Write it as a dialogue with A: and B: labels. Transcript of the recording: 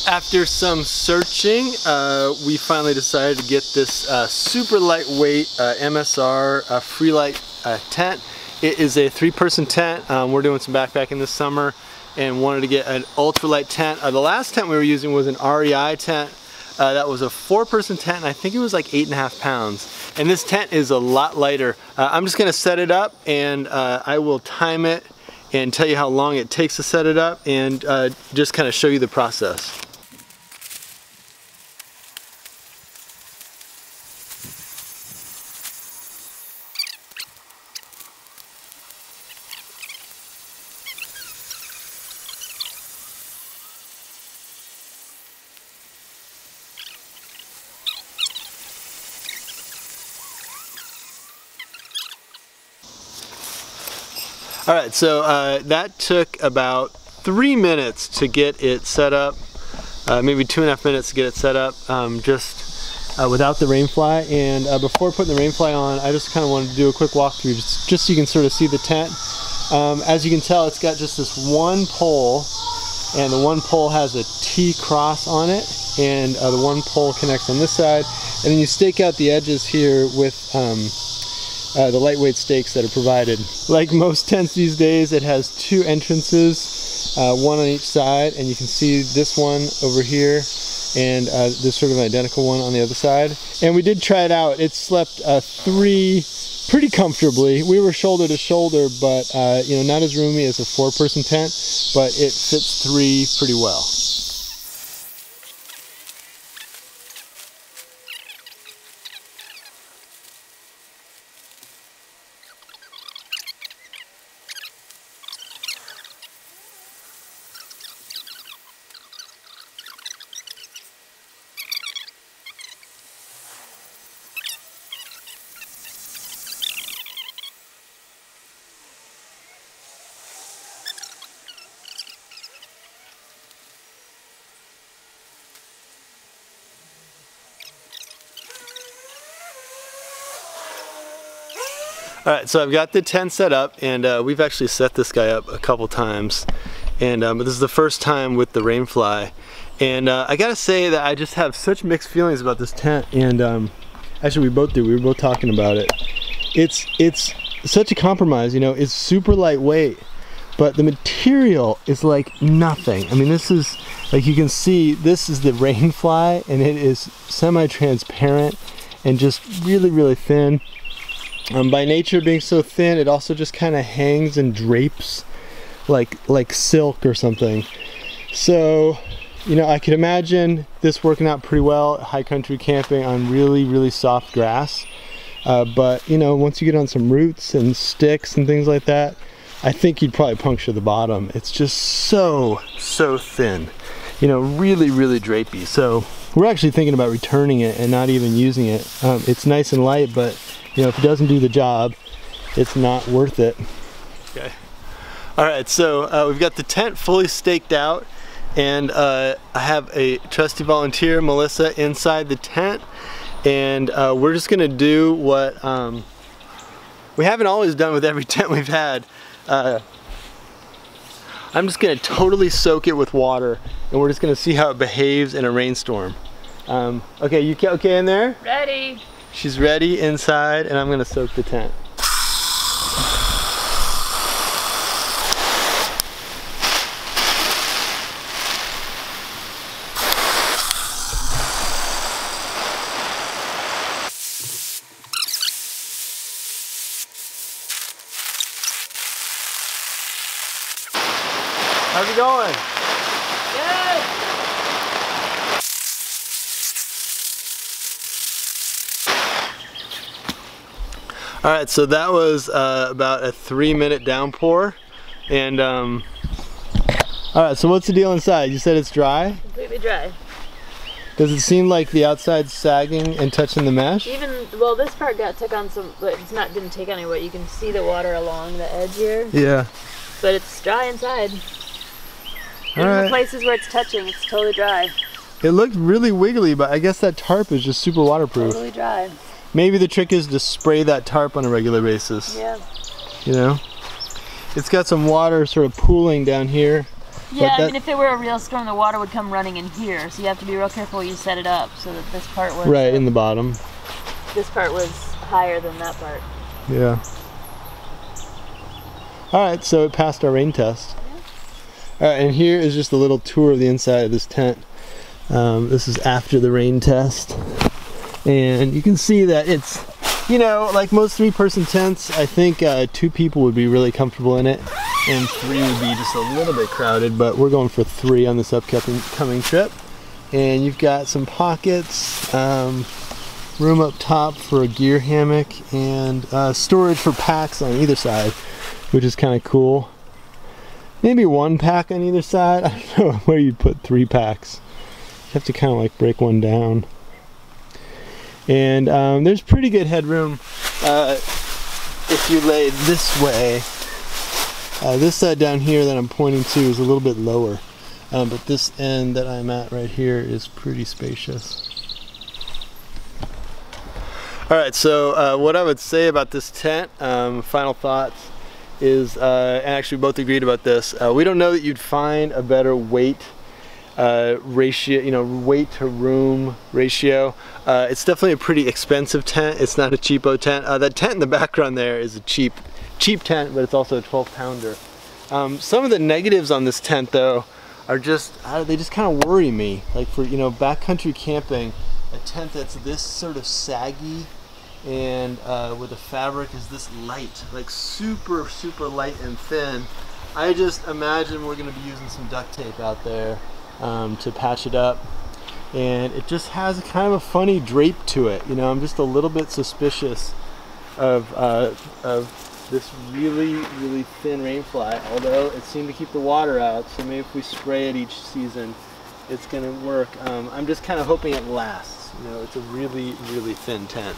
A: After some searching, we finally decided to get this super lightweight MSR FreeLite tent. It is a 3-person tent. We're doing some backpacking this summer and wanted to get an ultralight tent. The last tent we were using was an REI tent. That was a 4-person tent, and I think it was like 8.5 pounds. And this tent is a lot lighter. I'm just gonna set it up, and I will time it and tell you how long it takes to set it up, and just kind of show you the process. Alright, so that took about 3 minutes to get it set up, maybe 2.5 minutes to get it set up, just without the rainfly. And before putting the rainfly on, I just kind of wanted to do a quick walkthrough, just so you can sort of see the tent. As you can tell, it's got just this one pole, and the one pole has a T cross on it, and the one pole connects on this side, and then you stake out the edges here with the lightweight stakes that are provided. Like most tents these days, it has 2 entrances, one on each side, and you can see this one over here and this sort of identical one on the other side. And we did try it out. It slept 3 pretty comfortably. We were shoulder to shoulder, but you know, not as roomy as a 4-person tent, but it fits 3 pretty well. Alright, so I've got the tent set up, and we've actually set this guy up a couple times, and but this is the first time with the rainfly, and I gotta say that I just have such mixed feelings about this tent. And actually we were both talking about it. It's such a compromise, you know. It's super lightweight, but the material is like nothing. I mean, this is, like you can see, this is the rainfly, and it is semi-transparent and just really, really thin. By nature being so thin, it also just kind of hangs and drapes like silk or something. So, you know, I could imagine this working out pretty well high country camping on really, really soft grass. But, you know, once you get on some roots and sticks and things like that, I think you'd probably puncture the bottom. It's just so thin, you know, really, really drapey. So we're actually thinking about returning it and not even using it. It's nice and light, but you know, if it doesn't do the job, it's not worth it. Okay. All right, so we've got the tent fully staked out, and I have a trusty volunteer, Melissa, inside the tent, and we're just gonna do what we haven't always done with every tent we've had. I'm just gonna totally soak it with water, and we're just gonna see how it behaves in a rainstorm. Okay, you okay in there?
B: Ready.
A: She's ready inside, and I'm gonna soak the tent. How's it going?
B: Good.
A: Alright, so that was about a 3-minute downpour, and alright, so what's the deal inside? You said it's dry?
B: Completely dry.
A: Does it seem like the outside's sagging and touching the mesh?
B: Well, this part took on some, but didn't take any weight. You can see the water along the edge here.
A: Yeah.
B: But it's dry inside. Even the places where it's touching, it's totally dry.
A: It looked really wiggly, but I guess that tarp is just super waterproof.
B: Totally dry.
A: Maybe the trick is to spray that tarp on a regular basis.
B: Yeah.
A: You know? It's got some water sort of pooling down here
B: Yeah, I mean, if it were a real storm, the water would come running in here, so you have to be real careful where you set it up so that this part was...
A: Right, in the bottom.
B: This part was higher than that part.
A: Yeah. Alright, so it passed our rain test. Yeah. Alright, and here is just a little tour of the inside of this tent. This is after the rain test. And you can see that it's, you know, like most 3-person tents, I think 2 people would be really comfortable in it. And 3 would be just a little bit crowded, but we're going for 3 on this upcoming trip. And you've got some pockets, room up top for a gear hammock, and storage for packs on either side, which is kind of cool. Maybe 1 pack on either side. I don't know where you'd put 3 packs. You have to kind of like break one down. And there's pretty good headroom if you lay this way. This side down here that I'm pointing to is a little bit lower, but this end that I'm at right here is pretty spacious. Alright, so what I would say about this tent, final thoughts, is, and actually we both agreed about this, we don't know that you'd find a better weight ratio, you know, weight to room ratio. It's definitely a pretty expensive tent. It's not a cheapo tent. That tent in the background there is a cheap tent, but it's also a 12-pounder. Some of the negatives on this tent though are just, they just kind of worry me. Like for, you know, backcountry camping, a tent that's this sort of saggy and where the fabric is this light, like super light and thin. I just imagine we're going to be using some duct tape out there to patch it up, and it just has kind of a funny drape to it. You know, I'm just a little bit suspicious of this really thin rainfly, although it seemed to keep the water out, so maybe if we spray it each season it's gonna work. I'm just kind of hoping it lasts. You know, it's a really thin tent.